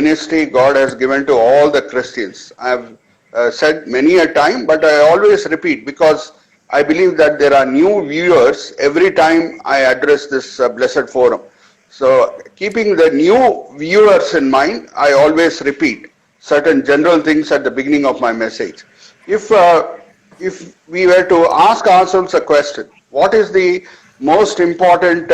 ministry God has given to all the Christians. I have said many a time, but I always repeat because I believe that there are new viewers every time I address this blessed forum. So keeping the new viewers in mind, I always repeat certain general things at the beginning of my message. If we were to ask ourselves a question, what is the most important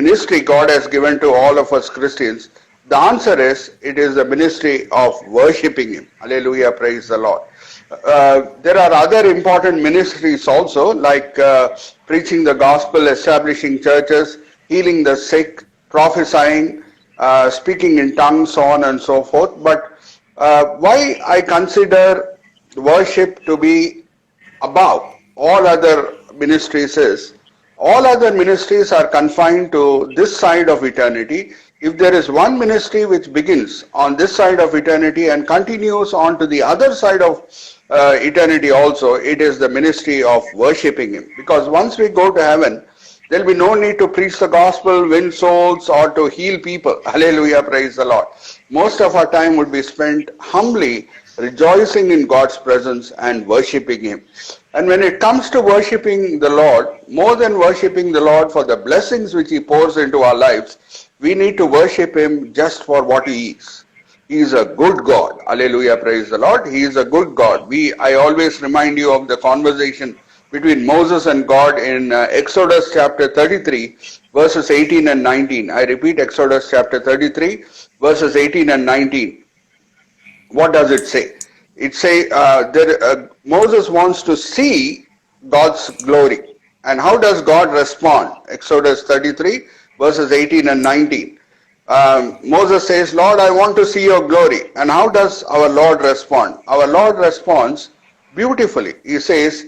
ministry God has given to all of us Christians? The answer is, it is the ministry of worshipping Him. Hallelujah, praise the Lord. There are other important ministries also, like preaching the gospel, establishing churches, healing the sick, prophesying, speaking in tongues, so on and so forth. But why I consider worship to be above all other ministries is, all other ministries are confined to this side of eternity. If there is one ministry which begins on this side of eternity and continues on to the other side of eternity also, it is the ministry of worshipping Him. Because once we go to heaven, there will be no need to preach the gospel, win souls, or to heal people. Hallelujah, praise the Lord. Most of our time would be spent humbly rejoicing in God's presence and worshipping Him. And when it comes to worshipping the Lord, more than worshipping the Lord for the blessings which He pours into our lives, we need to worship Him just for what He is. He is a good God. Hallelujah, praise the Lord. He is a good God. I always remind you of the conversation between Moses and God in Exodus chapter 33, verses 18 and 19. I repeat, Exodus chapter 33, verses 18 and 19. What does it say? It says Moses wants to see God's glory. And how does God respond? Exodus 33, verses 18 and 19. Moses says, Lord, I want to see your glory. And how does our Lord respond? Our Lord responds beautifully. He says,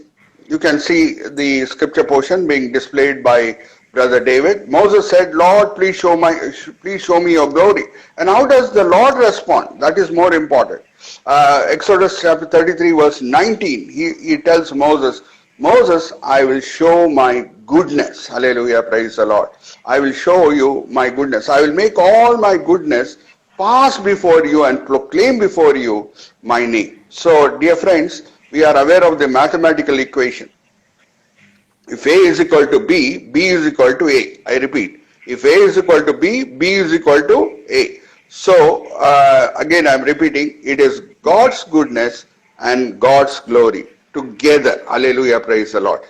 you can see the scripture portion being displayed by Brother David. Moses said, Lord, please show me your glory. And how does the Lord respond? That is more important. Exodus chapter 33, verse 19, he tells Moses, Moses, I will show my goodness. Hallelujah, praise the Lord. I will show you my goodness. I will make all my goodness pass before you and proclaim before you my name. So, dear friends, we are aware of the mathematical equation. If A is equal to B, B is equal to A. I repeat, if A is equal to B, B is equal to A. So, again I am repeating, it is God's goodness and God's glory together. Hallelujah, praise the Lord.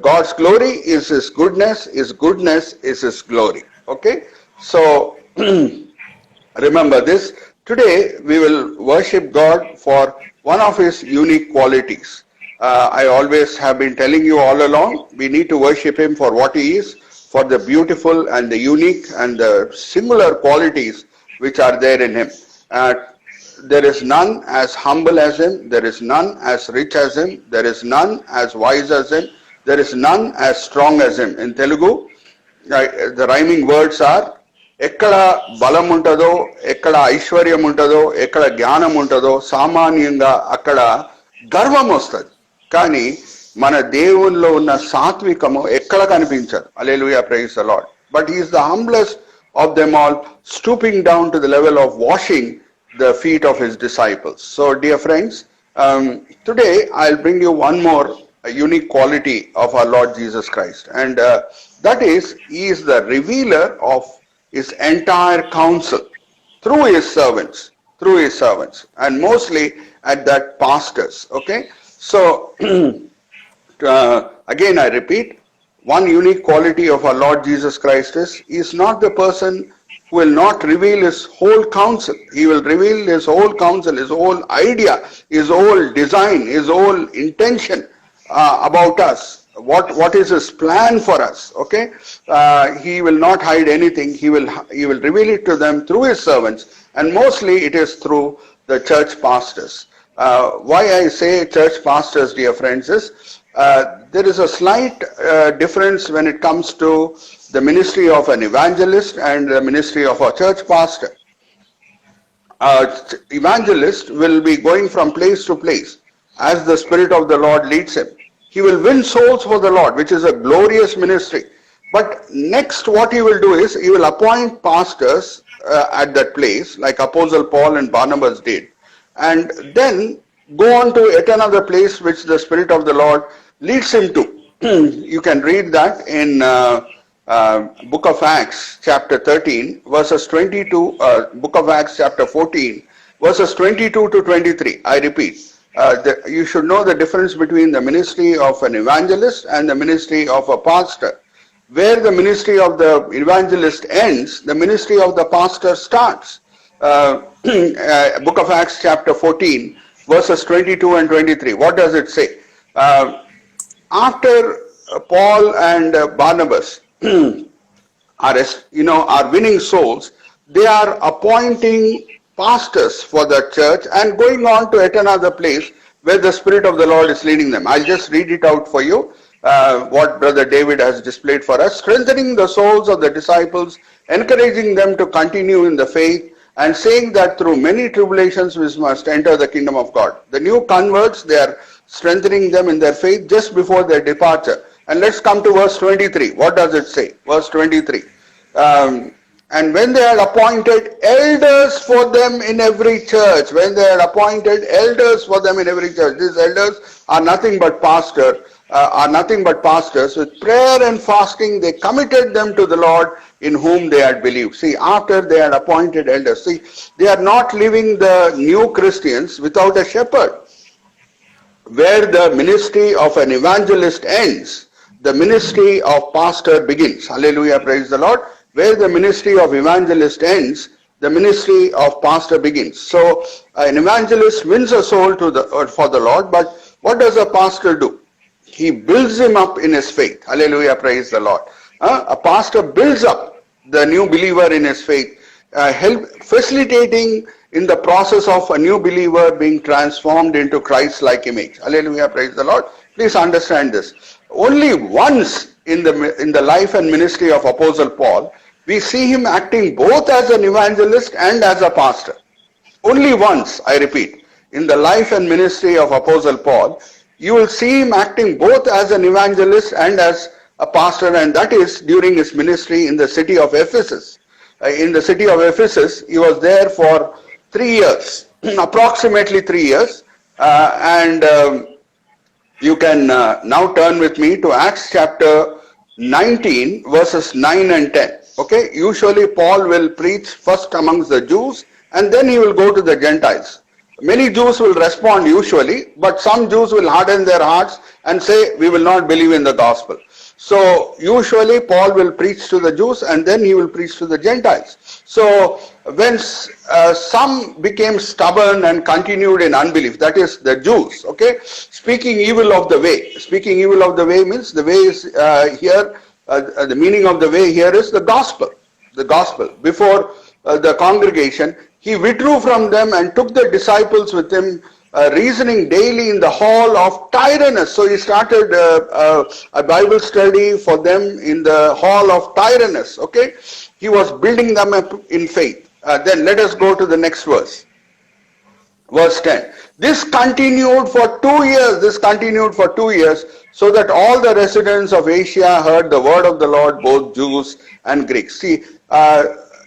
God's glory is His goodness is His glory. Okay? So, remember this. Today we will worship God for one of His unique qualities. I always have been telling you all along, we need to worship Him for what He is, for the beautiful and the unique and the singular qualities which are there in Him. There is none as humble as Him, there is none as rich as Him, there is none as wise as Him, there is none as strong as Him. In Telugu, the rhyming words are, Ekkada balam untado, ekkada aishwaryam untado, ekkada jnanam untado, samanyanga akkada garvam vastadi. కానీ మన దేవునిలో ఉన్న సాత్వికము ఎక్కడ కనిపించదు. Hallelujah, praise the Lord. But He is the humblest of them all, stooping down to the level of washing the feet of His disciples. So, dear friends, today I'll bring you one more unique quality of our Lord Jesus Christ, and that is, He is the revealer of His entire counsel through His servants, and mostly at that pastors. Okay, so again I repeat, one unique quality of our Lord Jesus Christ is, He is not the person who will not reveal His whole counsel. He will reveal His whole counsel, His whole idea, His whole design, His whole intention about us. What is His plan for us? Okay, He will not hide anything. He will reveal it to them through His servants, and mostly it is through the church pastors. Why I say church pastors, dear friends, is there is a slight difference when it comes to the ministry of an evangelist and the ministry of a church pastor. Evangelist will be going from place to place as the Spirit of the Lord leads him. He will win souls for the Lord, which is a glorious ministry. But next what he will do is, he will appoint pastors at that place, like Apostle Paul and Barnabas did, and then go on to yet another place which the Spirit of the Lord leads him to. You can read that in Book of Acts chapter 13 verses 22, Book of Acts chapter 14 verses 22 to 23. I repeat, you should know the difference between the ministry of an evangelist and the ministry of a pastor. Where the ministry of the evangelist ends, the ministry of the pastor starts. Book of Acts chapter 14 verses 22 and 23. What does it say? After Paul and Barnabas are winning souls, they are appointing pastors for the church and going on to yet another place where the Spirit of the Lord is leading them. I'll just read it out for you, what Brother David has displayed for us. Strengthening the souls of the disciples, encouraging them to continue in the faith, and saying that through many tribulations we must enter the kingdom of God. The new converts, they are strengthening them in their faith just before their departure. And let's come to verse 23. What does it say? Verse 23. And when they had appointed elders for them in every church, when they had appointed elders for them in every church, these elders are nothing but pastors. With prayer and fasting, they committed them to the Lord in whom they had believed. See, after they had appointed elders, see, they are not leaving the new Christians without a shepherd. Where the ministry of an evangelist ends, the ministry of pastor begins. Hallelujah, praise the Lord. Where the ministry of evangelist ends, the ministry of pastor begins. So an evangelist wins a soul for the Lord, but what does a pastor do? He builds him up in his faith. Hallelujah, praise the Lord. A pastor builds up the new believer in his faith, facilitating in the process of a new believer being transformed into Christ-like image. Hallelujah, praise the Lord. Please understand this. Only once in the life and ministry of Apostle Paul, we see him acting both as an evangelist and as a pastor. Only once, I repeat, in the life and ministry of Apostle Paul, you will see him acting both as an evangelist and as a pastor, and that is during his ministry in the city of Ephesus. In the city of Ephesus, he was there for 3 years, approximately 3 years, and you can now turn with me to Acts chapter 19 verses 9 and 10. Okay, usually Paul will preach first amongst the Jews and then he will go to the Gentiles. Many Jews will respond usually, but some Jews will harden their hearts and say, we will not believe in the gospel. So usually Paul will preach to the Jews and then he will preach to the Gentiles. So when some became stubborn and continued in unbelief, that is the Jews, okay, speaking evil of the way. Speaking evil of the way means the way is here, the meaning of the way here is the gospel. The gospel. Before the congregation, he withdrew from them and took the disciples with him, reasoning daily in the hall of Tyrannus. So he started a Bible study for them in the hall of Tyrannus. Okay, he was building them up in faith. Then let us go to the next verse. Verse 10. This continued for 2 years. This continued for 2 years, so that all the residents of Asia heard the word of the Lord, both Jews and Greeks. See,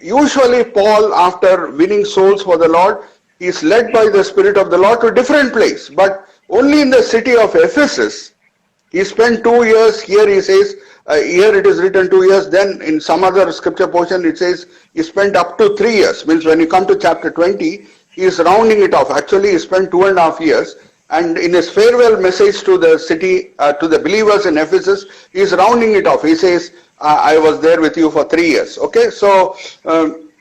usually Paul, after winning souls for the Lord, he is led by the Spirit of the Lord to a different place. But only in the city of Ephesus, he spent 2 years. Here he says, here it is written 2 years. Then in some other scripture portion it says he spent up to 3 years. Means when you come to chapter 20, he is rounding it off. Actually he spent 2.5 years. And in his farewell message to the city, to the believers in Ephesus, he is rounding it off. He says, I was there with you for 3 years. Okay, so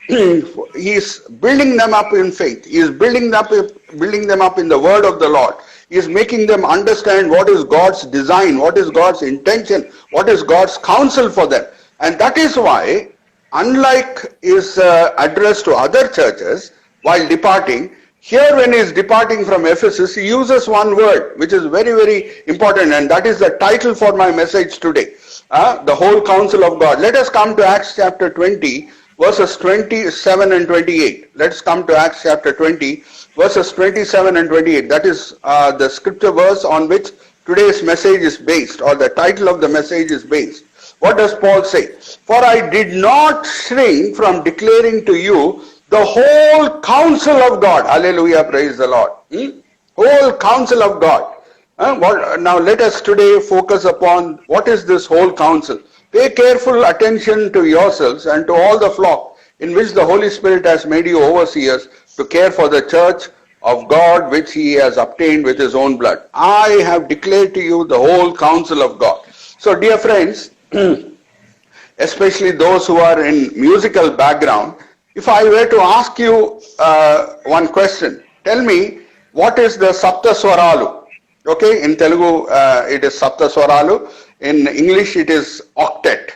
he is building them up in faith. He is building them up in the word of the Lord. He is making them understand what is God's design, what is God's intention, what is God's counsel for them. And that is why, unlike his address to other churches while departing, here when he is departing from Ephesus, he uses one word which is very, very important, and that is the title for my message today. The whole counsel of God. Let us come to Acts chapter 20, verses 27 and 28. Let's come to Acts chapter 20, verses 27 and 28. That is the scripture verse on which today's message is based, or the title of the message is based. What does Paul say? For I did not shrink from declaring to you the whole counsel of God. Hallelujah, praise the Lord. Whole counsel of God. Now let us today focus upon what is this whole counsel. Pay careful attention to yourselves and to all the flock in which the Holy Spirit has made you overseers to care for the church of God which he has obtained with his own blood. I have declared to you the whole counsel of God. So dear friends, especially those who are in musical background, if I were to ask you one question, tell me what is the Sapta Swaralu? Okay, in Telugu it is Sapta Swaralu, in English it is octet.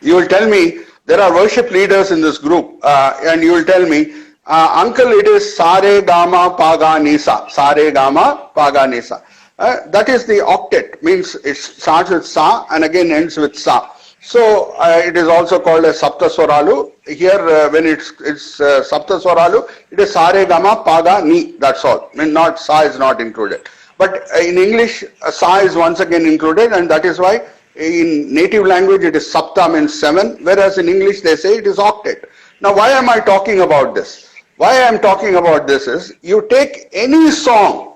You will tell me, there are worship leaders in this group, and you will tell me, uncle, it is Sare Gama Paga Nisa. Sare Gama Paga Nisa. That is the octet, means it starts with Sa and again ends with Sa. So it is also called as Sapta Swaralu. Here when it's Sapta Swaralu, it is Sare Gama Paga Ni, that's all. I mean, not Sa is not included. But in English, Sa is once again included, and that is why in native language it is Sapta, means 7, whereas in English they say it is octet. Now why am I talking about this? Why I am talking about this is, you take any song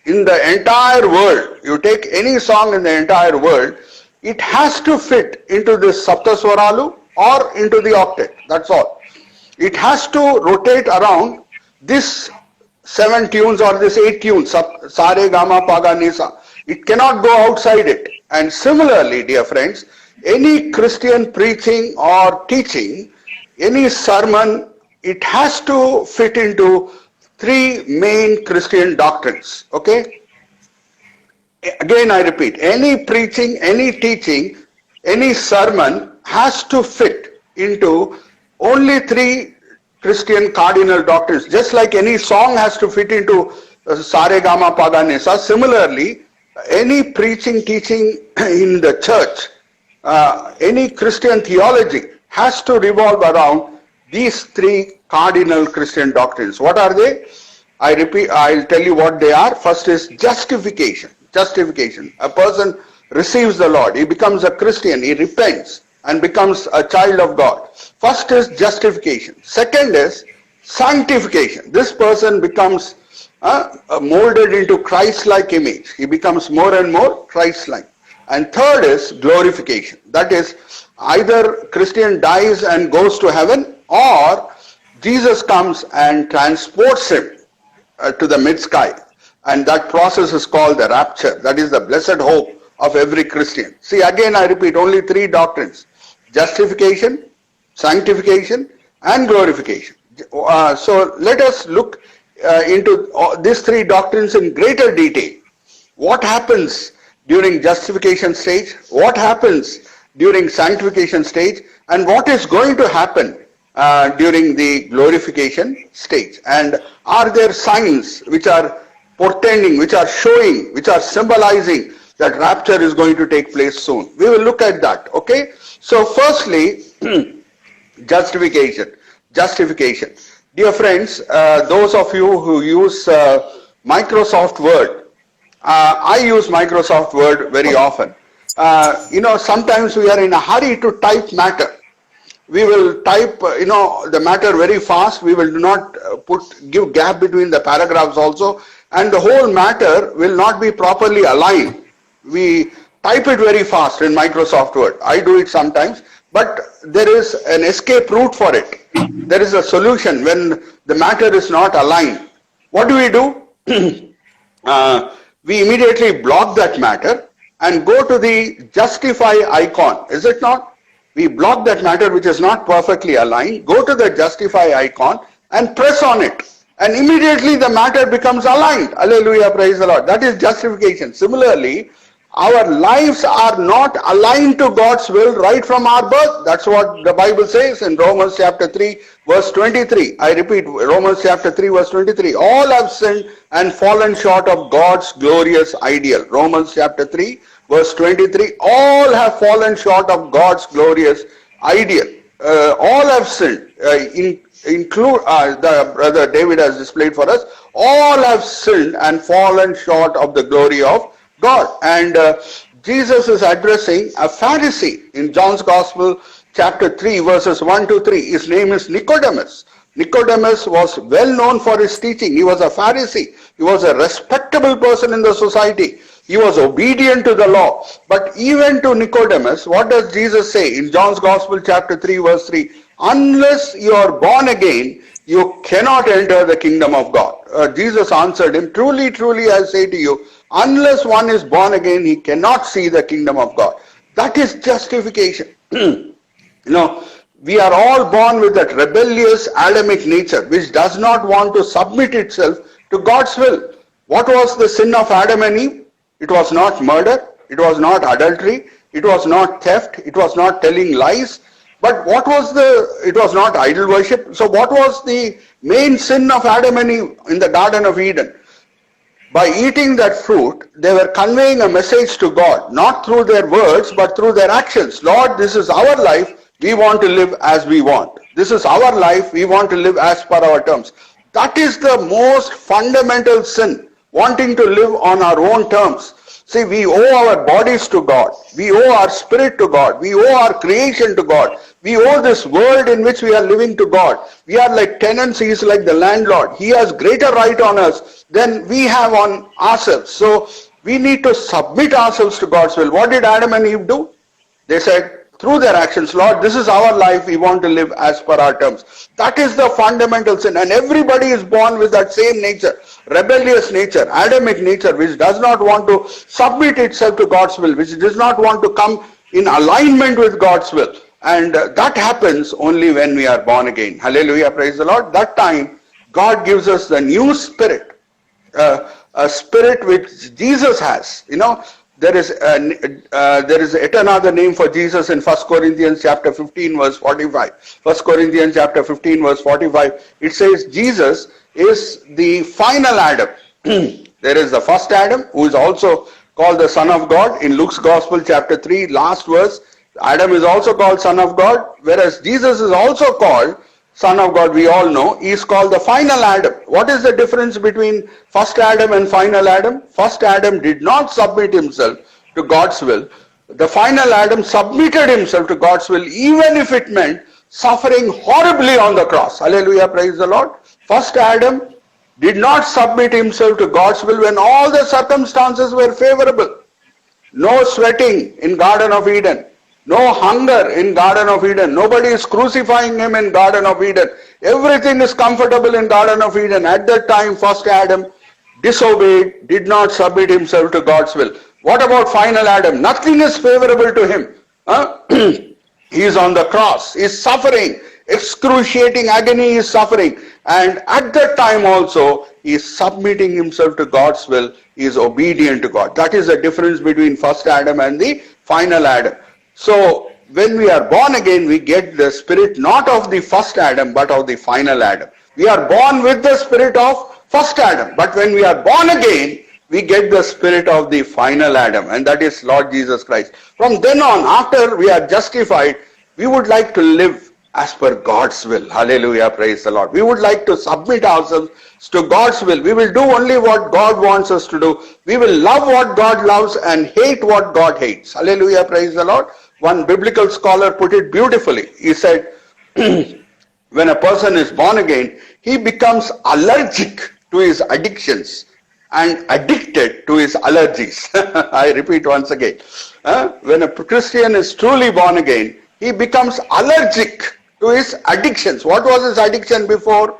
in the entire world, you take any song in the entire world, it has to fit into this Sapta Swaralu or into the octet, that's all. It has to rotate around this 7 tunes or this 8 tunes, Sare Gama Paga Nisa. It cannot go outside it. And similarly, dear friends, any Christian preaching or teaching, any sermon, it has to fit into 3 main Christian doctrines. Okay? Again I repeat, any preaching, any teaching, any sermon has to fit into only 3 Christian cardinal doctrines. Just like any song has to fit into Sare Gama Paga Nisa, similarly, any preaching, teaching in the church, any Christian theology has to revolve around these 3 cardinal Christian doctrines. What are they? I repeat, I'll tell you what they are. First is justification. Justification. A person receives the Lord, he becomes a Christian, he repents and becomes a child of God. First is justification. Second is sanctification. This person becomes molded into Christ-like image. He becomes more and more Christ-like. And third is glorification. That is, either Christian dies and goes to heaven, or Jesus comes and transports him to the mid-sky. And that process is called the rapture. That is the blessed hope of every Christian. See, again I repeat, only 3 doctrines: justification, sanctification, and glorification. So let us look into these 3 doctrines in greater detail. What happens during justification stage? What happens during sanctification stage? And what is going to happen during the glorification stage? And are there signs which are portending, which are showing, which are symbolizing that rapture is going to take place soon? We will look at that. Okay? So firstly, justification. Justification. Dear friends, those of you who use Microsoft Word, I use Microsoft Word very often. Sometimes we are in a hurry to type matter. We will type, the matter very fast. We will not give gap between the paragraphs also, and the whole matter will not be properly aligned. We type it very fast in Microsoft Word. I do it sometimes, but there is an escape route for it. There is a solution when the matter is not aligned. What do? We immediately block that matter and go to the justify icon. Is it not? We block that matter which is not perfectly aligned, go to the justify icon and press on it. And immediately the matter becomes aligned. Hallelujah, praise the Lord. That is justification. Similarly, our lives are not aligned to God's will right from our birth. That's what the Bible says in Romans chapter 3 verse 23. I repeat, Romans chapter 3 verse 23. All have sinned and fallen short of God's glorious ideal. Romans chapter 3 verse 23. All have fallen short of God's glorious ideal. All have sinned. Include the brother David has displayed for us. All have sinned and fallen short of the glory of God. And Jesus is addressing a Pharisee in John's Gospel, chapter 3, verses 1 to 3. His name is Nicodemus. Nicodemus was well known for his teaching. He was a Pharisee. He was a respectable person in the society. He was obedient to the law. But even to Nicodemus, what does Jesus say in John's Gospel, chapter 3, verse 3? Unless you are born again, you cannot enter the kingdom of God. Jesus answered him, truly, truly, I say to you, unless one is born again, he cannot see the kingdom of God. That is justification. We are all born with that rebellious Adamic nature, which does not want to submit itself to God's will. What was the sin of Adam and Eve? It was not murder, it was not adultery, it was not theft, it was not telling lies. But it was not idol worship. So what was the main sin of Adam and Eve in the Garden of Eden? By eating that fruit, they were conveying a message to God, not through their words, but through their actions. Lord, this is our life, we want to live as we want. This is our life, we want to live as per our terms. That is the most fundamental sin, wanting to live on our own terms. See, we owe our bodies to God. We owe our spirit to God. We owe our creation to God. We owe this world in which we are living to God. We are like tenants. He is like the landlord. He has greater right on us than we have on ourselves. So we need to submit ourselves to God's will. What did Adam and Eve do? They said, through their actions, Lord, this is our life, we want to live as per our terms. That is the fundamental sin, and everybody is born with that same nature, rebellious nature, Adamic nature, which does not want to submit itself to God's will, which does not want to come in alignment with God's will. And that happens only when we are born again. Hallelujah, praise the Lord. That time, God gives us the new spirit, a spirit which Jesus has. There is yet another name for Jesus in 1 Corinthians chapter 15 verse 45. 1 Corinthians chapter 15 verse 45. It says Jesus is the final Adam. There is the first Adam who is also called the Son of God. In Luke's Gospel chapter 3 last verse, Adam is also called Son of God, whereas Jesus is also called Son of God. We all know he is called the final Adam. What is the difference between first Adam and final Adam? First Adam did not submit himself to God's will. The final Adam submitted himself to God's will, even if it meant suffering horribly on the cross. Hallelujah, praise the Lord. First Adam did not submit himself to God's will when all the circumstances were favorable. No sweating in Garden of Eden. No hunger in Garden of Eden. Nobody is crucifying him in Garden of Eden. Everything is comfortable in Garden of Eden. At that time, first Adam disobeyed, did not submit himself to God's will. What about final Adam? Nothing is favorable to him. He is on the cross. He is suffering. Excruciating agony is suffering. And at that time also, he is submitting himself to God's will. He is obedient to God. That is the difference between first Adam and the final Adam. So, when we are born again, we get the spirit not of the first Adam, but of the final Adam. We are born with the spirit of first Adam, but when we are born again, we get the spirit of the final Adam, and that is Lord Jesus Christ. From then on, after we are justified, we would like to live as per God's will. Hallelujah, praise the Lord. We would like to submit ourselves to God's will. We will do only what God wants us to do. We will love what God loves and hate what God hates. Hallelujah, praise the Lord. One biblical scholar put it beautifully. He said, when a person is born again, he becomes allergic to his addictions and addicted to his allergies. I repeat once again. When a Christian is truly born again, he becomes allergic to his addictions. What was his addiction before?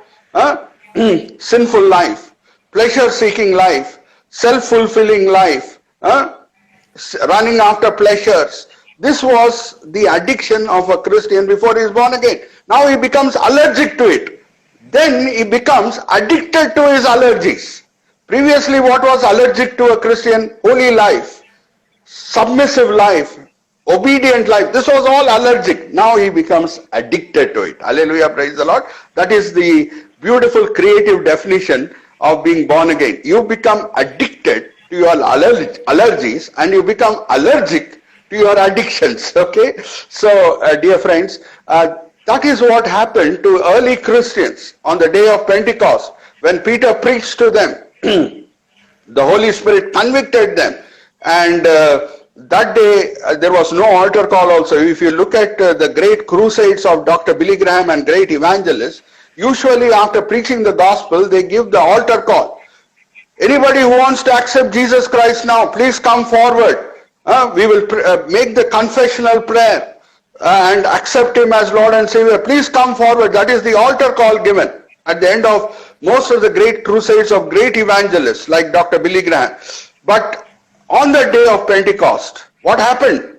Sinful life, pleasure-seeking life, self-fulfilling life, running after pleasures. This was the addiction of a Christian before he is born again. Now he becomes allergic to it. Then he becomes addicted to his allergies. Previously, what was allergic to a Christian? Holy life, submissive life, obedient life. This was all allergic. Now he becomes addicted to it. Hallelujah, praise the Lord. That is the beautiful creative definition of being born again. You become addicted to your allergies and you become allergic to your addictions. Okay, so dear friends, that is what happened to early Christians on the day of Pentecost when Peter preached to them. The Holy Spirit convicted them, and that day there was no altar call also. If you look at the great crusades of Dr. Billy Graham and great evangelists, usually after preaching the gospel, they give the altar call. Anybody who wants to accept Jesus Christ now, please come forward. We will make the confessional prayer and accept Him as Lord and Savior. Please come forward. That is the altar call given at the end of most of the great crusades of great evangelists like Dr. Billy Graham. But on the day of Pentecost, what happened?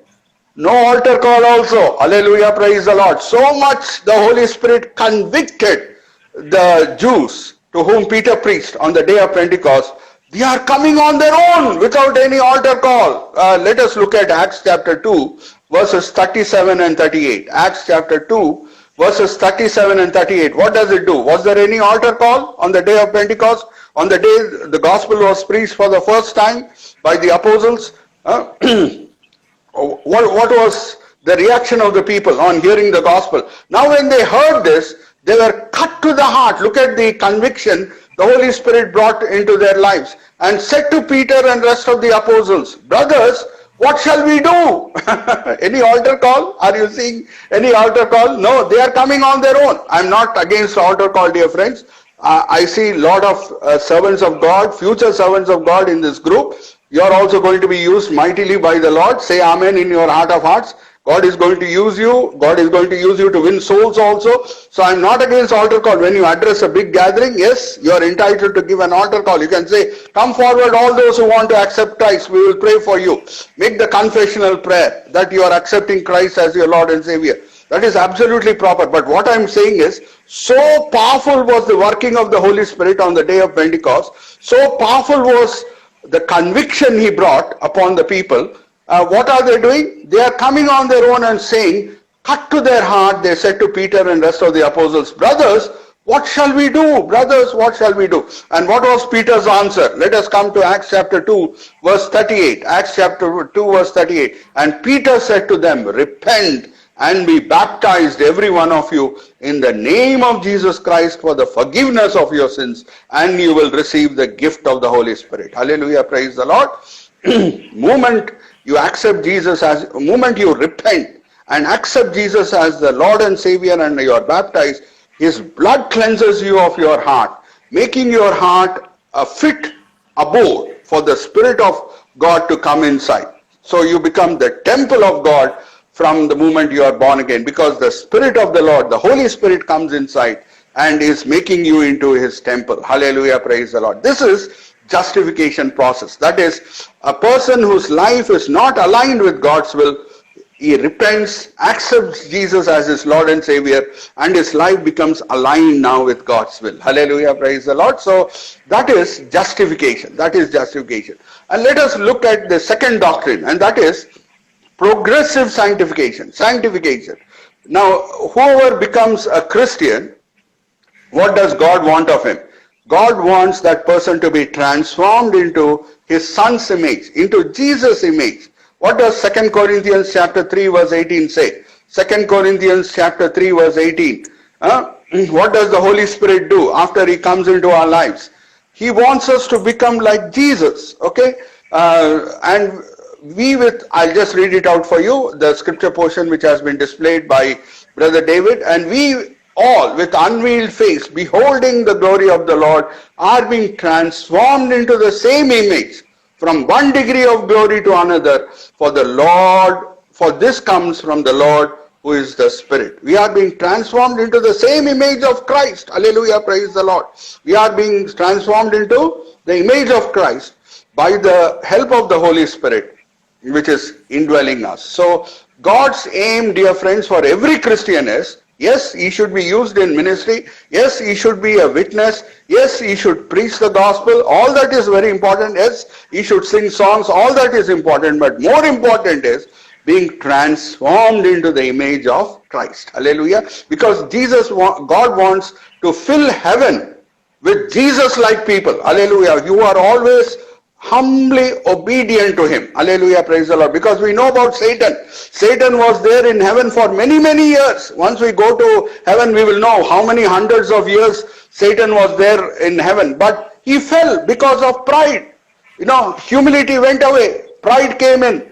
No altar call also. Hallelujah, praise the Lord. So much the Holy Spirit convicted the Jews to whom Peter preached on the day of Pentecost. They are coming on their own without any altar call. Let us look at Acts chapter 2, verses 37 and 38. Acts chapter 2, verses 37 and 38. What does it do? Was there any altar call on the day of Pentecost? On the day the gospel was preached for the first time by the apostles? What was the reaction of the people on hearing the gospel? Now when they heard this, they were cut to the heart. Look at the conviction the Holy Spirit brought into their lives, and said to Peter and rest of the apostles, brothers, what shall we do? Any altar call? Are you seeing any altar call? No, they are coming on their own. I'm not against altar call, dear friends. I see a lot of servants of God, future servants of God in this group. You are also going to be used mightily by the Lord. Say amen in your heart of hearts. God is going to use you. God is going to use you to win souls also. So I'm not against altar call. When you address a big gathering, yes, you are entitled to give an altar call. You can say, come forward all those who want to accept Christ. We will pray for you. Make the confessional prayer that you are accepting Christ as your Lord and Savior. That is absolutely proper. But what I'm saying is, so powerful was the working of the Holy Spirit on the day of Pentecost. So powerful was the conviction He brought upon the people. What are they doing? They are coming on their own and saying, cut to their heart, they said to Peter and rest of the apostles, brothers, what shall we do? Brothers, what shall we do? And what was Peter's answer? Let us come to Acts chapter 2, verse 38. Acts chapter 2, verse 38. And Peter said to them, repent and be baptized, every one of you, in the name of Jesus Christ for the forgiveness of your sins, and you will receive the gift of the Holy Spirit. Hallelujah, praise the Lord. Moment you accept Jesus as, moment you repent and accept Jesus as the Lord and Savior and you are baptized, His blood cleanses you of your heart, making your heart a fit abode for the Spirit of God to come inside. So you become the temple of God from the moment you are born again, because the Spirit of the Lord, the Holy Spirit, comes inside and is making you into His temple. Hallelujah, praise the Lord. This is justification process. That is, a person whose life is not aligned with God's will, he repents, accepts Jesus as his Lord and Savior, and his life becomes aligned now with God's will. Hallelujah, praise the Lord. So that is justification. That is justification. And let us look at the second doctrine, and that is progressive sanctification. Sanctification. Now, whoever becomes a Christian, what does God want of him? God wants that person to be transformed into His Son's image, into Jesus' image. What does 2 Corinthians chapter 3 verse 18 say? 2 Corinthians chapter 3 verse 18. What does the Holy Spirit do after He comes into our lives? He wants us to become like Jesus. Okay? And I'll just read it out for you, the scripture portion which has been displayed by Brother David. And we all, with unveiled face, beholding the glory of the Lord, are being transformed into the same image, from one degree of glory to another, for this comes from the Lord, who is the Spirit. We are being transformed into the same image of Christ. Hallelujah, praise the Lord. We are being transformed into the image of Christ by the help of the Holy Spirit, which is indwelling us. So God's aim, dear friends, for every Christian is, yes, he should be used in ministry. Yes, he should be a witness. Yes, he should preach the gospel. All that is very important. Yes, he should sing songs. All that is important. But more important is being transformed into the image of Christ. Hallelujah. Because God wants to fill heaven with Jesus-like people. Hallelujah. You are always humbly obedient to Him. Hallelujah, praise the Lord. Because we know about Satan. Satan was there in heaven for many, many years. Once we go to heaven, we will know how many hundreds of years Satan was there in heaven. But he fell because of pride. Humility went away. Pride came in.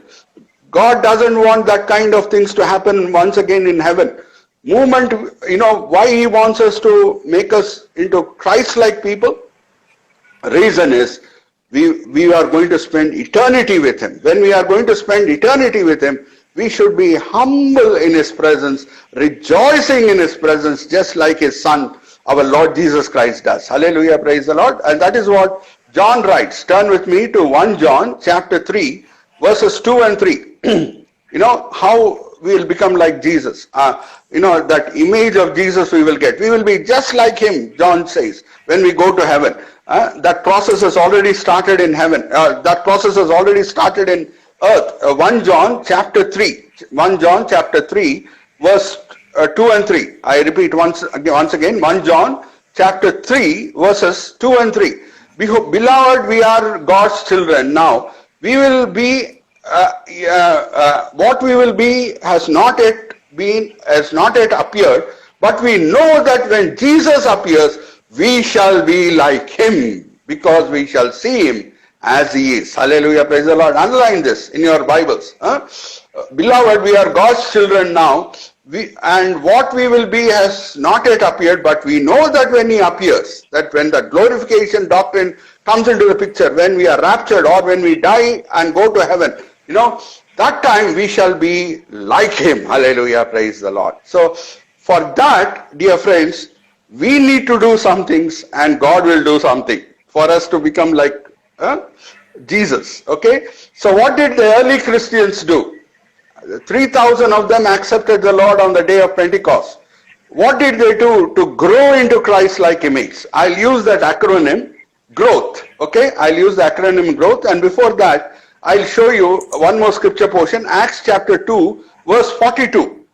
God doesn't want that kind of things to happen once again in heaven. Movement, why He wants us to make us into Christ-like people? Reason is, we are going to spend eternity with Him. When we are going to spend eternity with Him, we should be humble in His presence, rejoicing in His presence, just like His Son, our Lord Jesus Christ does. Hallelujah, praise the Lord. And that is what John writes. Turn with me to 1 John chapter 3, verses 2 and 3. How we will become like Jesus. That image of Jesus we will get. We will be just like Him, John says, when we go to heaven. That process has already started in heaven. That process has already started in earth. 1 John chapter 3. 1 John chapter 3, verse 2 and 3. I repeat once again. 1 John chapter 3, verses 2 and 3. Beloved, we are God's children now. We will be what we will be has not yet appeared, but we know that when Jesus appears, we shall be like Him, because we shall see Him as He is. Hallelujah, praise the Lord. Underline this in your Bibles. Beloved, we are God's children now, and what we will be has not yet appeared, but we know that when He appears, that when the glorification doctrine comes into the picture, when we are raptured or when we die and go to heaven, that time we shall be like Him. Hallelujah, praise the Lord. So for that, dear friends, we need to do some things and God will do something for us to become like Jesus. Okay. So what did the early Christians do? 3,000 of them accepted the Lord on the day of Pentecost. What did they do to grow into Christ-like image? I'll use that acronym, growth. Okay. I'll use the acronym growth, and before that, I'll show you one more scripture portion, Acts chapter 2, verse 42.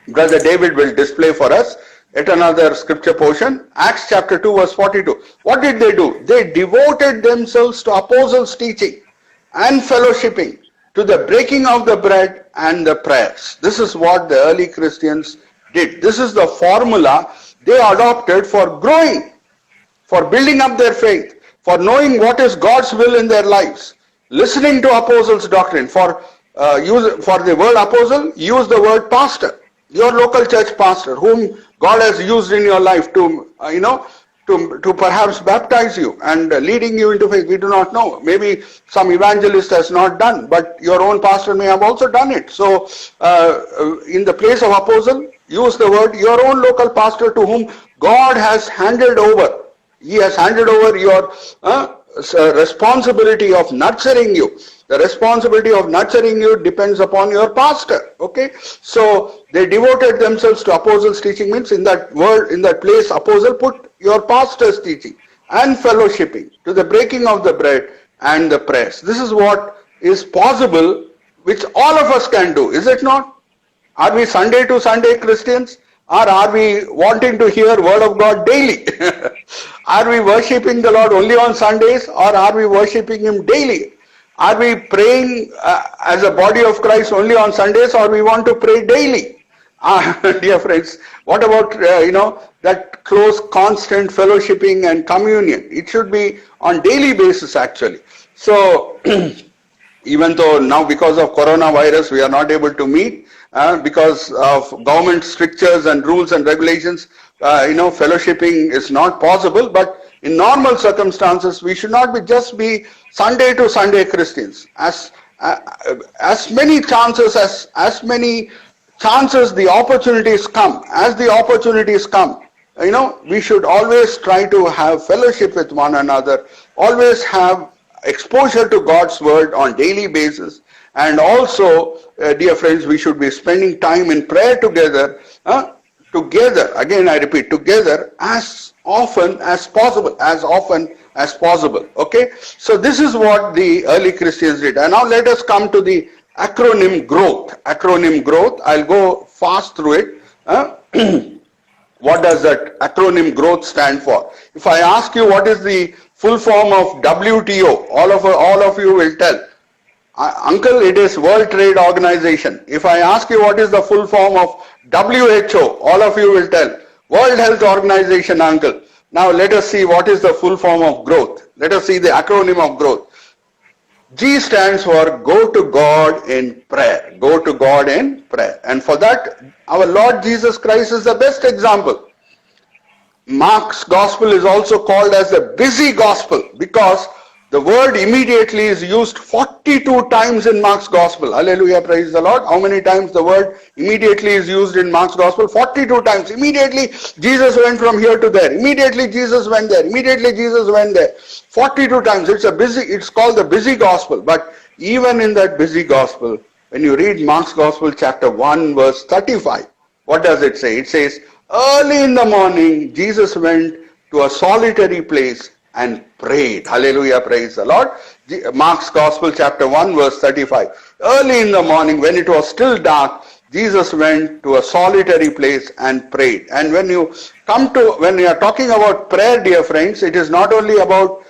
Brother David will display for us yet another scripture portion, Acts chapter 2, verse 42. What did they do? They devoted themselves to apostles' teaching and fellowshipping, to the breaking of the bread and the prayers. This is what the early Christians did. This is the formula they adopted for growing, for building up their faith, for knowing what is God's will in their lives. Listening to apostles' doctrine. For the word apostle, use the word pastor. Your local church pastor, whom God has used in your life to perhaps baptize you and leading you into faith. We do not know. Maybe some evangelist has not done, but your own pastor may have also done it. So, in the place of apostle, use the word your own local pastor to whom God has handed over. He has handed over your responsibility of nurturing you. The responsibility of nurturing you depends upon your pastor. Okay, so they devoted themselves to apostles' teaching. Means in that word, in that place, apostle, put your pastor's teaching and fellowshipping, to the breaking of the bread and the prayers. This is what is possible, which all of us can do. Is it not? Are we Sunday to Sunday Christians? Or are we wanting to hear word of God daily? Are we worshipping the Lord only on Sundays, or are we worshipping Him daily? Are we praying as a body of Christ only on Sundays, or we want to pray daily? Dear friends, what about that close, constant fellowshipping and communion? It should be on daily basis actually. So even though now because of coronavirus we are not able to meet, because of government strictures and rules and regulations, fellowshipping is not possible. But in normal circumstances, we should not be Sunday to Sunday Christians. As many chances the opportunities come. As the opportunities come, we should always try to have fellowship with one another. Always have exposure to God's word on daily basis. And also, dear friends, we should be spending time in prayer together, again I repeat, together as often as possible, okay? So this is what the early Christians did. And now let us come to the acronym growth. I'll go fast through it. What does that acronym growth stand for? If I ask you what is the full form of WTO, all of you will tell. Uncle, it is World Trade Organization. If I ask you what is the full form of WHO, all of you will tell. World Health Organization, uncle. Now let us see what is the full form of growth. Let us see the acronym of growth. G stands for go to God in prayer. Go to God in prayer. And for that, our Lord Jesus Christ is the best example. Mark's gospel is also called as the busy gospel because the word immediately is used 42 times in Mark's gospel. Hallelujah, praise the Lord. How many times the word immediately is used in Mark's gospel? 42 times. Immediately Jesus went from here to there. Immediately Jesus went there. Immediately Jesus went there. 42 times. It's called the busy gospel. But even in that busy gospel, when you read Mark's gospel chapter 1 verse 35, what does it say? It says, early in the morning, Jesus went to a solitary place and prayed. Hallelujah, praise the Lord. Mark's Gospel chapter 1 verse 35. Early in the morning, when it was still dark, Jesus went to a solitary place and prayed. And when you are talking about prayer, dear friends, it is not only about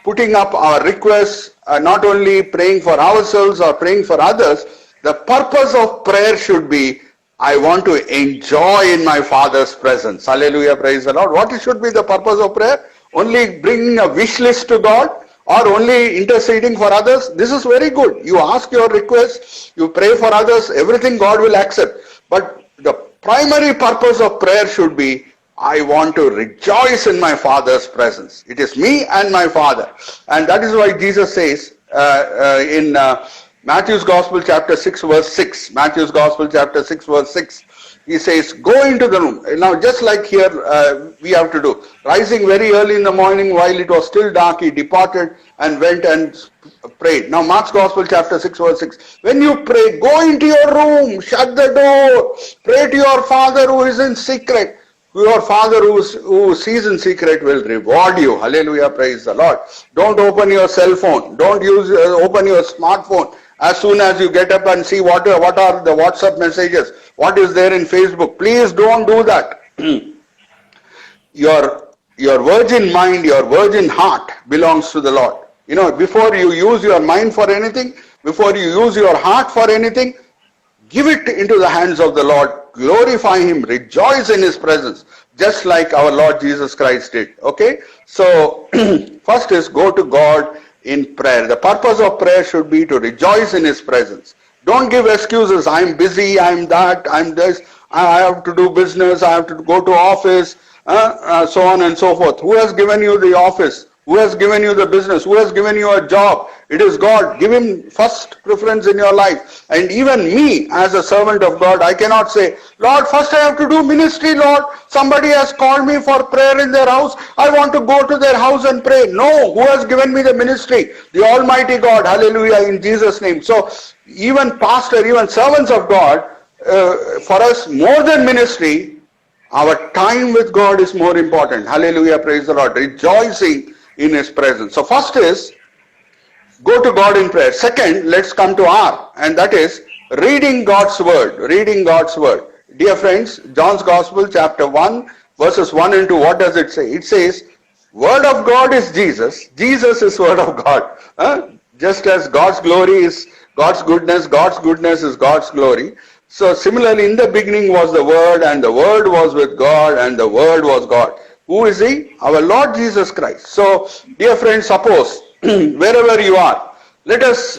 putting up our requests, not only praying for ourselves or praying for others. The purpose of prayer should be, I want to enjoy in my Father's presence. Hallelujah, praise the Lord. What should be the purpose of prayer? Only bringing a wish list to God or only interceding for others? This is very good. You ask your requests, you pray for others, everything God will accept. But the primary purpose of prayer should be, I want to rejoice in my Father's presence. It is me and my Father. And that is why Jesus says in Matthew's Gospel chapter 6 verse 6. Matthew's Gospel chapter 6 verse 6. He says, go into the room. Now just like here we have to do. Rising very early in the morning while it was still dark, he departed and went and prayed. Now Mark's Gospel chapter 6 verse 6. When you pray, go into your room, shut the door, pray to your Father who is in secret. Your Father who sees in secret will reward you. Hallelujah, praise the Lord. Don't open your cell phone. Don't open your smartphone as soon as you get up and see what are the WhatsApp messages, what is there in Facebook. Please don't do that. Your virgin mind, your virgin heart belongs to the Lord. You know, before you use your mind for anything, before you use your heart for anything, give it into the hands of the Lord. Glorify Him. Rejoice in His presence. Just like our Lord Jesus Christ did. Okay? So, first is go to God in prayer. The purpose of prayer should be to rejoice in His presence. Don't give excuses. I'm busy, I'm that, I'm this, I have to do business, I have to go to office, so on and so forth. Who has given you the office? Who has given you the business? Who has given you a job? It is God. Give Him first preference in your life. And even me, as a servant of God, I cannot say, Lord, first I have to do ministry, Lord. Somebody has called me for prayer in their house. I want to go to their house and pray. No, who has given me the ministry? The Almighty God. Hallelujah, in Jesus' name. So, even pastor, even servants of God, for us, more than ministry, our time with God is more important. Hallelujah, praise the Lord. Rejoicing in His presence. So first is go to God in prayer. Second, let's come to R, and that is reading God's word. Reading God's word. Dear friends, John's Gospel chapter 1 verses 1 and 2, what does it say? It says, Word of God is Jesus. Jesus is Word of God. Just as God's glory is God's goodness is God's glory. So similarly, in the beginning was the Word, and the Word was with God, and the Word was God. Who is He? Our Lord Jesus Christ. So, dear friends, suppose, wherever you are, let us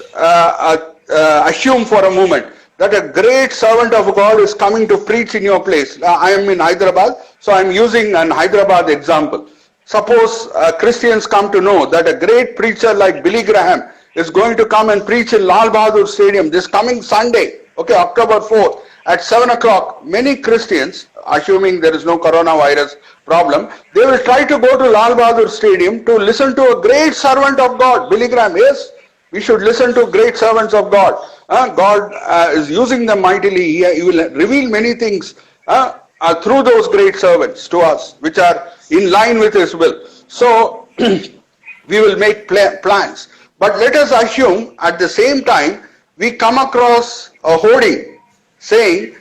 assume for a moment that a great servant of God is coming to preach in your place. I am in Hyderabad, so I am using an Hyderabad example. Suppose Christians come to know that a great preacher like Billy Graham is going to come and preach in Lal Bahadur Stadium this coming Sunday, okay, October 4th at 7 o'clock. Many Christians, assuming there is no coronavirus problem, they will try to go to Lal Bahadur Stadium to listen to a great servant of God, Billy Graham. Yes, we should listen to great servants of God. God is using them mightily. He will reveal many things through those great servants to us, which are in line with His will. So, we will make plans. But let us assume at the same time, we come across a hoarding saying,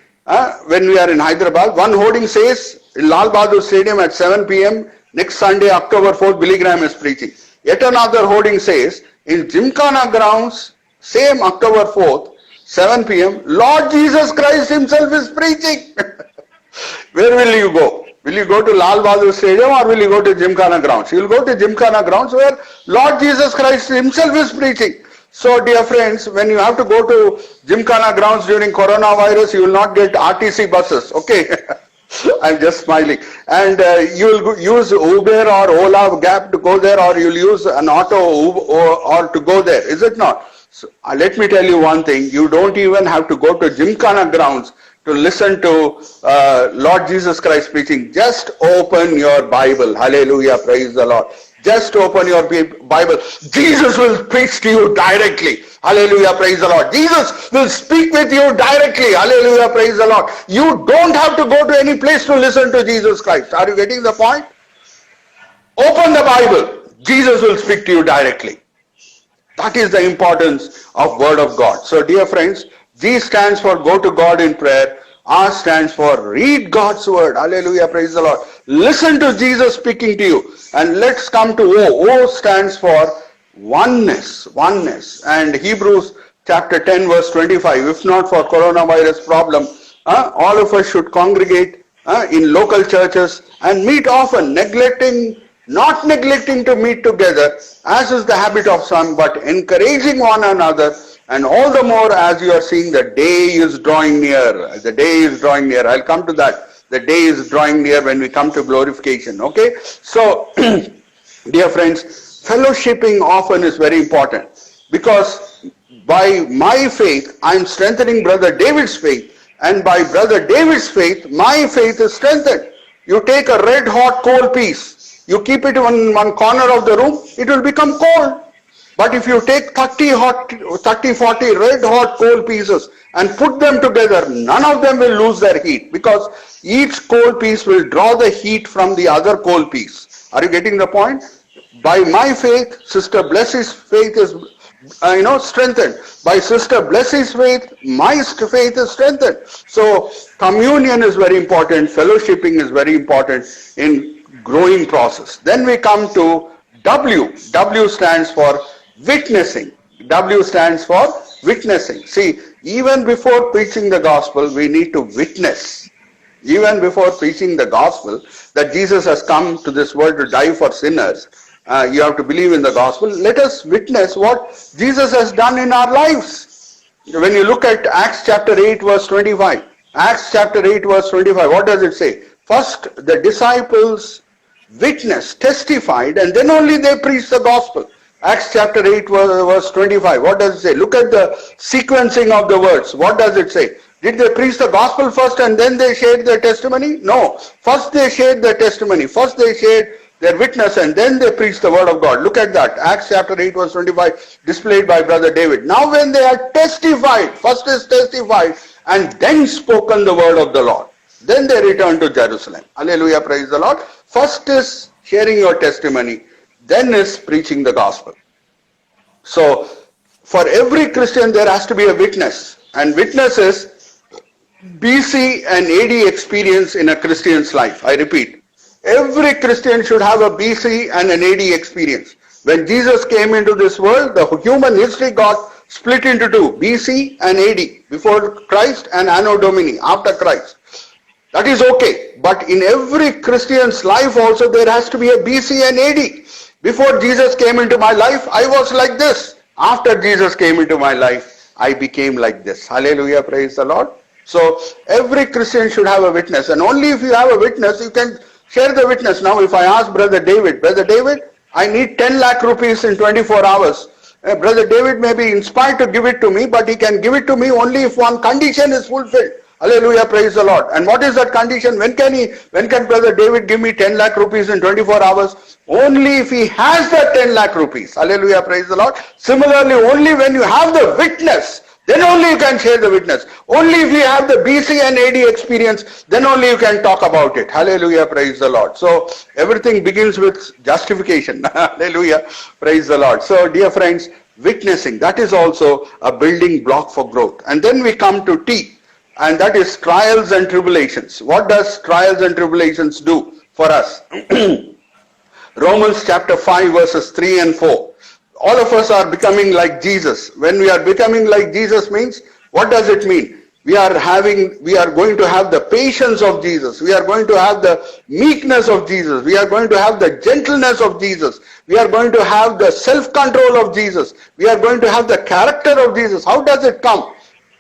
when we are in Hyderabad, one hoarding says, in Lal Bahadur Stadium at 7 p.m. next Sunday, October 4th, Billy Graham is preaching. Yet another hoarding says, in Gymkhana grounds, same October 4th, 7 p.m., Lord Jesus Christ Himself is preaching. Where will you go? Will you go to Lal Bahadur Stadium or will you go to Gymkhana grounds? You will go to Gymkhana grounds where Lord Jesus Christ Himself is preaching. So dear friends, when you have to go to Gymkhana grounds during coronavirus, you will not get RTC buses, okay? I'm just smiling. And you will use Uber or Ola Gap to go there, or you'll use an auto or to go there, is it not? So, let me tell you one thing, you don't even have to go to Gymkhana grounds to listen to Lord Jesus Christ preaching. Just open your Bible. Hallelujah, praise the Lord. Just open your Bible. Jesus will preach to you directly. Hallelujah, praise the Lord. Jesus will speak with you directly. Hallelujah, praise the Lord. You don't have to go to any place to listen to Jesus Christ. Are you getting the point? Open the Bible. Jesus will speak to you directly. That is the importance of Word of God. So dear friends, G stands for go to God in prayer. R stands for read God's Word. Hallelujah, praise the Lord. Listen to Jesus speaking to you. And let's come to O. O stands for oneness. Oneness. And Hebrews chapter 10 verse 25. If not for coronavirus problem, all of us should congregate in local churches and meet often, not neglecting to meet together, as is the habit of some, but encouraging one another, and all the more as you are seeing the day is drawing near. The day is drawing near. I'll come to that. The day is drawing near when we come to glorification. Okay? So, dear friends, fellowshipping often is very important, because by my faith, I'm strengthening Brother David's faith, and by Brother David's faith, my faith is strengthened. You take a red hot coal piece, you keep it in one corner of the room, it will become cold. But if you take 40 red hot coal pieces and put them together, none of them will lose their heat, because each coal piece will draw the heat from the other coal piece. Are you getting the point? By my faith, Sister Bless's faith is strengthened. By Sister Bless's faith, my faith is strengthened. So communion is very important, fellowshipping is very important in growing process. Then we come to W. W stands for witnessing. W stands for witnessing. See, even before preaching the gospel, we need to witness. Even before preaching the gospel, that Jesus has come to this world to die for sinners, you have to believe in the gospel. Let us witness what Jesus has done in our lives. When you look at Acts chapter 8 verse 25, Acts chapter 8 verse 25, what does it say? First, the disciples witnessed, testified, and then only they preached the gospel. Acts chapter 8 verse 25, what does it say? Look at the sequencing of the words. What does it say? Did they preach the gospel first and then they shared their testimony? No. First they shared their testimony. First they shared their witness and then they preached the word of God. Look at that. Acts chapter 8 verse 25 displayed by Brother David. Now when they had testified, first is testified and then spoken the word of the Lord, then they returned to Jerusalem. Hallelujah, praise the Lord. First is sharing your testimony, then is preaching the gospel. So for every Christian there has to be a witness, and witness is BC and AD experience in a Christian's life. I repeat, every Christian should have a BC and an AD experience. When Jesus came into this world, the human history got split into two, BC and AD, before Christ, and Anno Domini, after Christ. That is okay, but in every Christian's life also there has to be a BC and AD. Before Jesus came into my life, I was like this. After Jesus came into my life, I became like this. Hallelujah, praise the Lord. So every Christian should have a witness, and only if you have a witness, you can share the witness. Now if I ask Brother David, I need 10 lakh rupees in 24 hours. Brother David may be inspired to give it to me, but he can give it to me only if one condition is fulfilled. Hallelujah, praise the Lord. And what is that condition? When can Brother David give me 10 lakh rupees in 24 hours? Only if he has that 10 lakh rupees. Hallelujah, praise the Lord. Similarly, only when you have the witness, then only you can share the witness. Only if you have the BC and AD experience, then only you can talk about it. Hallelujah, praise the Lord. So everything begins with justification. Hallelujah, praise the Lord. So dear friends, witnessing, that is also a building block for growth. And then we come to T, and that is trials and tribulations. What does trials and tribulations do for us? Romans chapter 5 verses 3 and 4. All of us are becoming like Jesus. When we are becoming like Jesus means, what does it mean? We are going to have the patience of Jesus. We are going to have the meekness of Jesus. We are going to have the gentleness of Jesus. We are going to have the self-control of Jesus. We are going to have the character of Jesus. How does it come?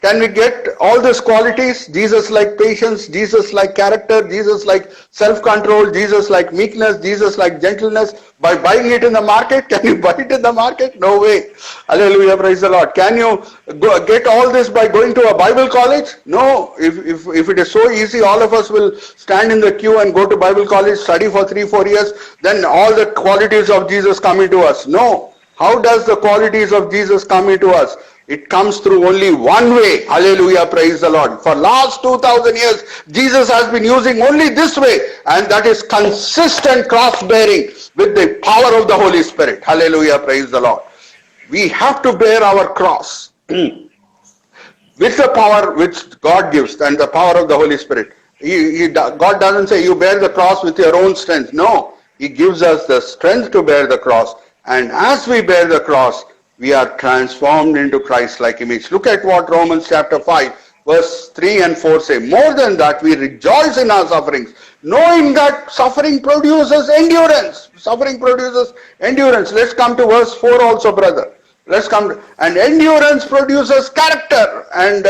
Can we get all these qualities? Jesus like patience, Jesus like character, Jesus like self-control, Jesus like meekness, Jesus like gentleness by buying it in the market? Can you buy it in the market? No way. Hallelujah, praise the Lord. Can you get all this by going to a Bible college? No. If it is so easy, all of us will stand in the queue and go to Bible college, study for 3-4 years, then all the qualities of Jesus come into us. No. How does the qualities of Jesus come into us? It comes through only one way. Hallelujah, praise the Lord. For last 2000 years, Jesus has been using only this way, and that is consistent cross-bearing with the power of the Holy Spirit. Hallelujah, praise the Lord. We have to bear our cross with the power which God gives and the power of the Holy Spirit. God doesn't say you bear the cross with your own strength. No, He gives us the strength to bear the cross. And as we bear the cross, we are transformed into Christ-like image. Look at what Romans chapter 5, verse 3 and 4 say. More than that, we rejoice in our sufferings, knowing that suffering produces endurance. Suffering produces endurance. Let's come to verse 4 also, brother. Let's come to, and endurance produces character, and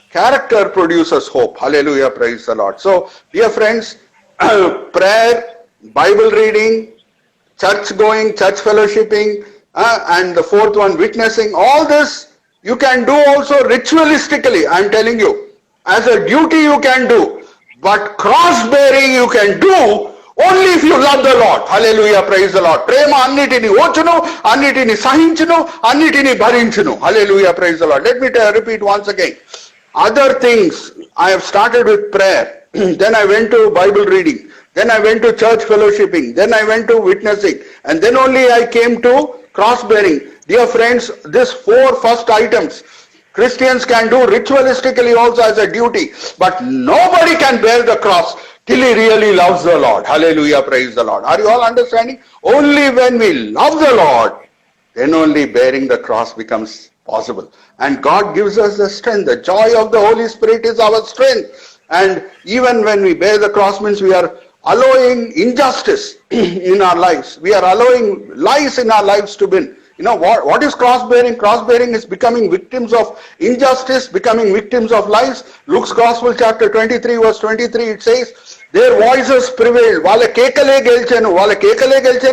character produces hope. Hallelujah, praise the Lord. So, dear friends, prayer, Bible reading, church going, church fellowshipping, and the fourth one, witnessing, all this you can do also ritualistically. I am telling you, as a duty you can do, but cross bearing you can do only if you love the Lord. Hallelujah, praise the Lord. Prema annitini ochunu, annitini sahinchunu, annitini bharinchunu. Hallelujah, praise the Lord. Let me repeat once again. Other things, I have started with prayer, then I went to Bible reading, then I went to church fellowshipping, then I went to witnessing, and then only I came to cross-bearing. Dear friends, these 4 first items, Christians can do ritualistically also as a duty, but nobody can bear the cross till he really loves the Lord. Hallelujah, praise the Lord. Are you all understanding? Only when we love the Lord, then only bearing the cross becomes possible. And God gives us the strength. The joy of the Holy Spirit is our strength. And even when we bear the cross means we are allowing injustice in our lives. We are allowing lies in our lives to win. You know what is cross-bearing? Cross-bearing is becoming victims of injustice, becoming victims of lies. Luke's Gospel chapter 23 verse 23 it says, their voices prevailed. వాళ్ళ కేకలే గెలిచాను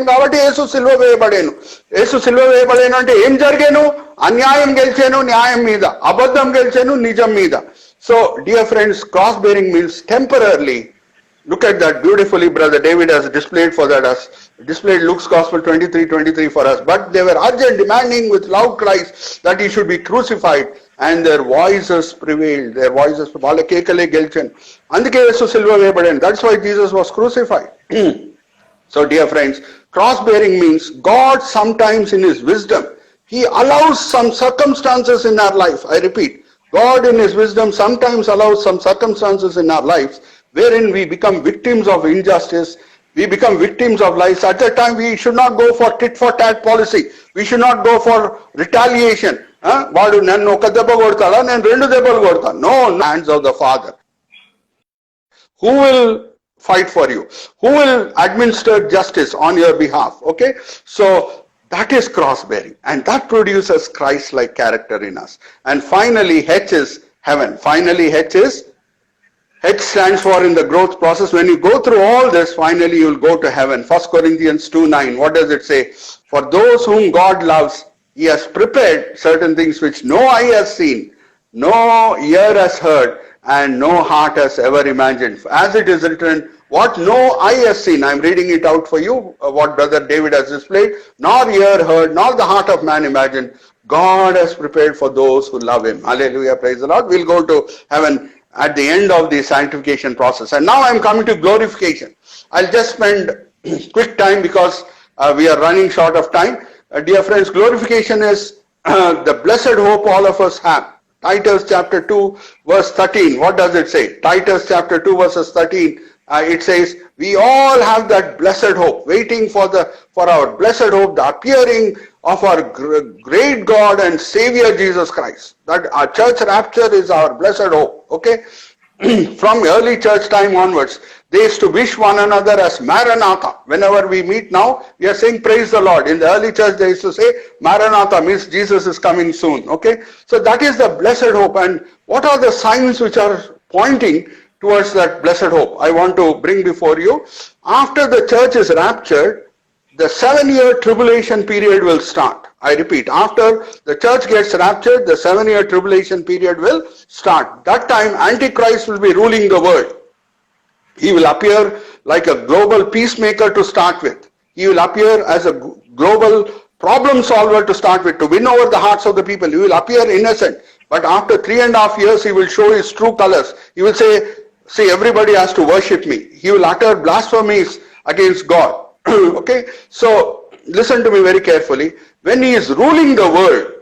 కాబట్టి యేసు సిలువ వేయబడేను. యేసు సిలువ వేయబడేను అంటే ఏం జరిగాను? అన్యాయం గెలిచాను న్యాయం మీద, అబద్ధం గెలిచాను నిజం మీద. So dear friends, cross-bearing means temporarily. Look at that beautifully, Brother David has displayed for that us. Displayed Luke's Gospel 23:23 for us. But they were urgent, demanding with loud cries that he should be crucified, and their voices prevailed. Their voices, వాళ్ళ కేకలే గెలిచాను. అందుకే యేసు సిలువ వేయబడాను. That's why Jesus was crucified. So dear friends, cross-bearing means God sometimes in His wisdom, He allows some circumstances in our life. I repeat, God in His wisdom sometimes allows some circumstances in our lives wherein we become victims of injustice, we become victims of lies. At that time, we should not go for tit for tat policy. We should not go for retaliation. వాడు నన్ను ఒక దెబ్బ కొడతాడా, నేను 2 దెబ్బలు కొడతాను. No, hands of the Father. Who will fight for you? Who will administer justice on your behalf? Okay, so that is cross-bearing, and that produces Christ-like character in us. And finally, H is heaven. Finally, H stands for in the growth process. When you go through all this, finally you will go to heaven. 1 Corinthians 2:9. What does it say? For those whom God loves, He has prepared certain things which no eye has seen, no ear has heard, and no heart has ever imagined. As it is written, what no eye has seen. I am reading it out for you, what Brother David has displayed. Nor ear heard, nor the heart of man imagined. God has prepared for those who love Him. Hallelujah, praise the Lord. We'll go to heaven at the end of the sanctification process. And now I am coming to glorification. I'll just spend quick time because we are running short of time. Dear friends, glorification is the blessed hope all of us have. Titus chapter 2 verse 13. What does it say? Titus chapter 2 verses 13. it says, we all have that blessed hope, waiting for our blessed hope, the appearing of our great God and Savior Jesus Christ. That our church rapture is our blessed hope. Okay? From early church time onwards, they used to wish one another as Maranatha. Whenever we meet now, we are saying praise the Lord. In the early church, they used to say Maranatha, means Jesus is coming soon. Okay? So that is the blessed hope. And what are the signs which are pointing towards that blessed hope? I want to bring before you. After the church is raptured, the 7-year tribulation period will start. I repeat, after the church gets raptured, the 7-year tribulation period will start. That time, Antichrist will be ruling the world. He will appear like a global peacemaker to start with. He will appear as a global problem solver to start with, to win over the hearts of the people. He will appear innocent. But after 3.5 years, he will show his true colors. He will say, see, everybody has to worship me. He will utter blasphemies against God. Okay? So, listen to me very carefully. When he is ruling the world,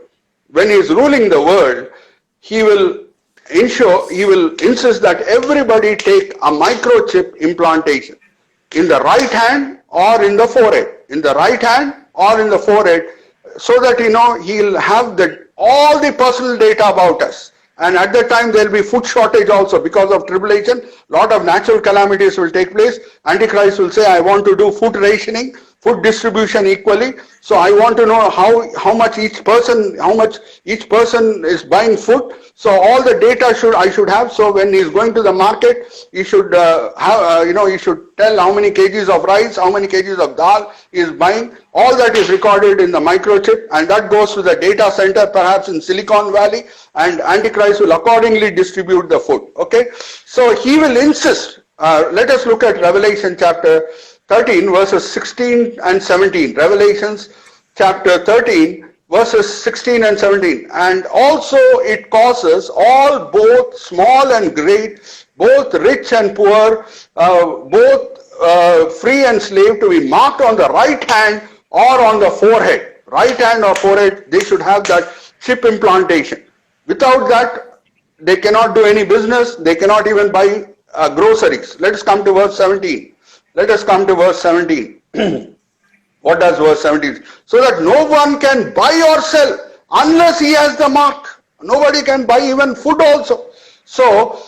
he will insist that everybody take a microchip implantation in the right hand or in the forehead. In the right hand or in the forehead, so that he'll have all the personal data about us. And at that time there will be food shortage also because of tribulation. Lot of natural calamities will take place. Antichrist will say, I want to do food rationing, food distribution equally. So I want to know how much each person is buying food. So all the data I should have. So when he is going to the market, he should he should tell how many kgs of rice, how many kgs of dal he is buying. All that is recorded in the microchip, and that goes to the data center, perhaps in Silicon Valley, and Antichrist will accordingly distribute the food. Okay, so he will insist. Let us look at Revelation chapter 13, verses 16 and 17. Revelations chapter 13, verses 16 and 17. And also it causes all, both small and great, both rich and poor, both free and slave, to be marked on the right hand or on the forehead. Right hand or forehead, they should have that chip implantation. Without that, they cannot do any business. They cannot even buy groceries. Let us come to verse 17. Let us come to verse 17. What does verse 17? So that no one can buy or sell unless he has the mark. Nobody can buy even food also. So,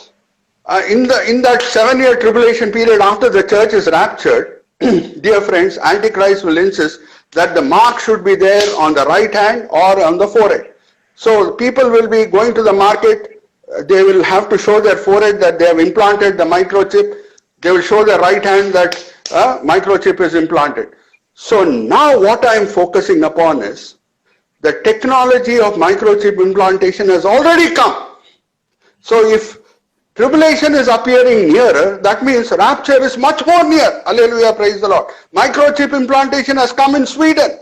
in that 7-year tribulation period after the church is raptured, dear friends, Antichrist will insist that the mark should be there on the right hand or on the forehead. So people will be going to the market, they will have to show their forehead that they have implanted the microchip. They will show their right hand that microchip is implanted. So now what I am focusing upon is the technology of microchip implantation has already come. So if tribulation is appearing nearer, that means rapture is much more near. Hallelujah, praise the Lord. Microchip implantation has come in Sweden.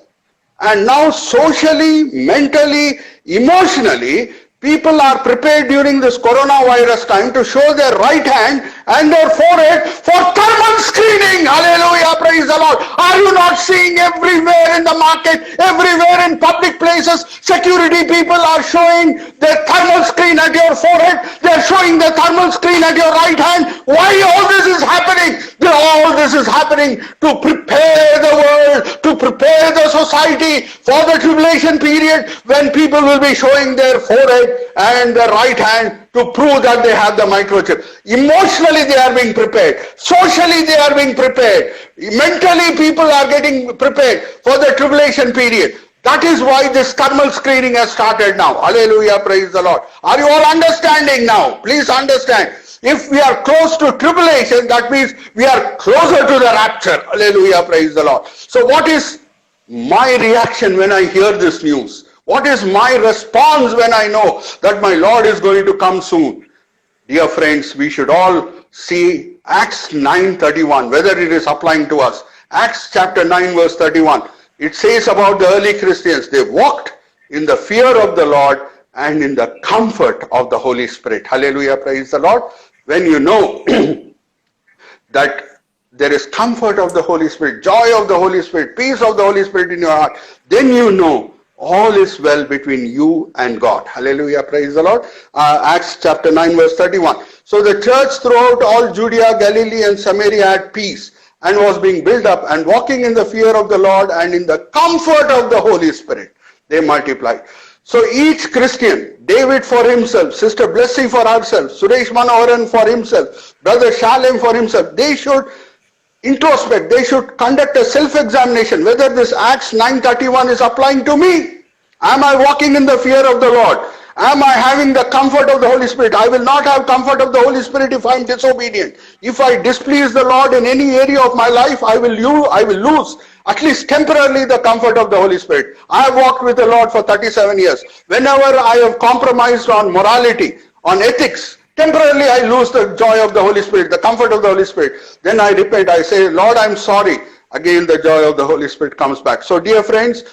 And now socially, mentally, emotionally, people are prepared during this coronavirus time to show their right hand and their forehead for thermal screening. Hallelujah, praise the Lord. Are you not seeing everywhere in the market, everywhere in public places, security people are showing their thermal screen at your forehead, they are showing the thermal screen at your right hand. Why all this is happening? All this is happening to prepare the world, to prepare the society for the tribulation period when people will be showing their forehead and their right hand to prove that they have the microchip. Emotionally they are being prepared. Socially they are being prepared. Mentally people are getting prepared for the tribulation period. That is why this thermal screening has started now. Hallelujah, praise the Lord. Are you all understanding now? Please understand. If we are close to tribulation, that means we are closer to the rapture. Hallelujah, praise the Lord. So what is my reaction when I hear this news? What is my response when I know that my Lord is going to come soon? Dear friends, we should all see Acts 9:31, whether it is applying to us. Acts chapter 9 verse 31. It says about the early Christians, they walked in the fear of the Lord and in the comfort of the Holy Spirit. Hallelujah, praise the Lord. When you know that there is comfort of the Holy Spirit, joy of the Holy Spirit, peace of the Holy Spirit in your heart, then you know all is well between you and God. Hallelujah, praise the Lord. Acts chapter 9 verse 31. So the church throughout all Judea, Galilee and Samaria had peace and was being built up and walking in the fear of the Lord and in the comfort of the Holy Spirit. They multiplied. So each Christian, David for himself, Sister Blessy for herself, Suresh Manoharan for himself, Brother Shalem for himself, they should introspect, they should conduct a self-examination whether this Acts 9:31 is applying to me. Am I walking in the fear of the Lord? Am I having the comfort of the Holy Spirit? I will not have comfort of the Holy Spirit if I am disobedient. If I displease the Lord in any area of my life, I will lose at least temporarily the comfort of the Holy Spirit. I have walked with the Lord for 37 years. Whenever I have compromised on morality, on ethics, temporarily I lose the joy of the Holy Spirit, the comfort of the Holy Spirit. Then I repent, I say, Lord, I'm sorry. Again, the joy of the Holy Spirit comes back. So dear friends,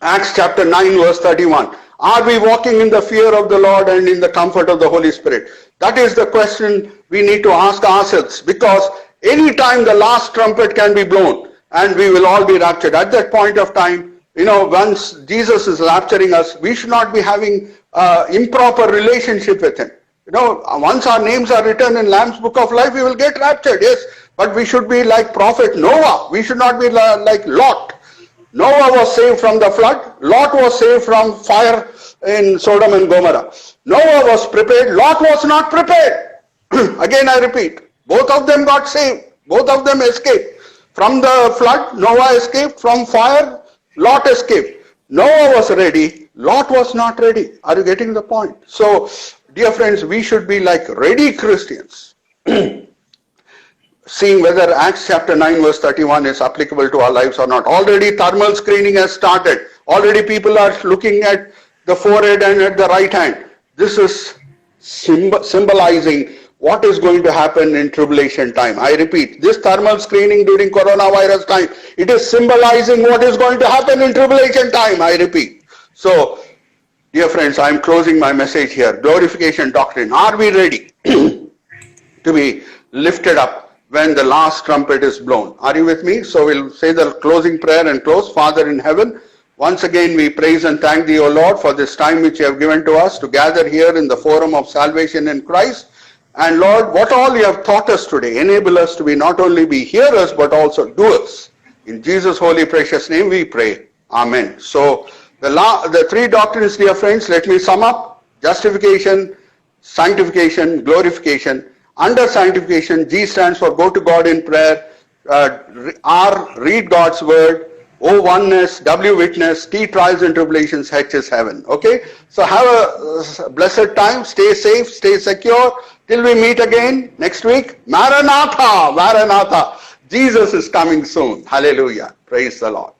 Acts chapter 9 verse 31. Are we walking in the fear of the Lord and in the comfort of the Holy Spirit? That is the question we need to ask ourselves, because any time the last trumpet can be blown and we will all be raptured. At that point of time, once Jesus is rapturing us, we should not be having improper relationship with him. Once our names are written in Lamb's Book of Life, we will get raptured, yes. But we should be like Prophet Noah. We should not be like Lot. Noah was saved from the flood. Lot was saved from fire in Sodom and Gomorrah. Noah was prepared. Lot was not prepared. Again I repeat, both of them got saved. Both of them escaped. From the flood, Noah escaped. From fire, Lot escaped. Noah was ready. Lot was not ready. Are you getting the point? So, dear friends, we should be like ready Christians. Seeing whether Acts chapter 9 verse 31 is applicable to our lives or not. Already thermal screening has started. Already people are looking at the forehead and at the right hand. This is symbolizing what is going to happen in tribulation time. I repeat, this thermal screening during coronavirus time, it is symbolizing what is going to happen in tribulation time. I repeat. So, dear friends, I am closing my message here. Glorification doctrine. Are we ready to be lifted up when the last trumpet is blown? Are you with me? So we'll say the closing prayer and close. Father in heaven, once again we praise and thank thee, O Lord, for this time which you have given to us to gather here in the forum of salvation in Christ. And Lord, what all you have taught us today, enable us to be not only be hearers but also doers. In Jesus' holy precious name we pray. Amen. So the three doctrines, dear friends, let me sum up. Justification, sanctification, glorification. Under sanctification, G stands for go to God in prayer, R, read God's word, O, oneness, W, witness, T, trials and tribulations, H is heaven. Okay? So have a blessed time, stay safe, stay secure, till we meet again next week. Maranatha, Maranatha. Jesus is coming soon. Hallelujah. Praise the Lord.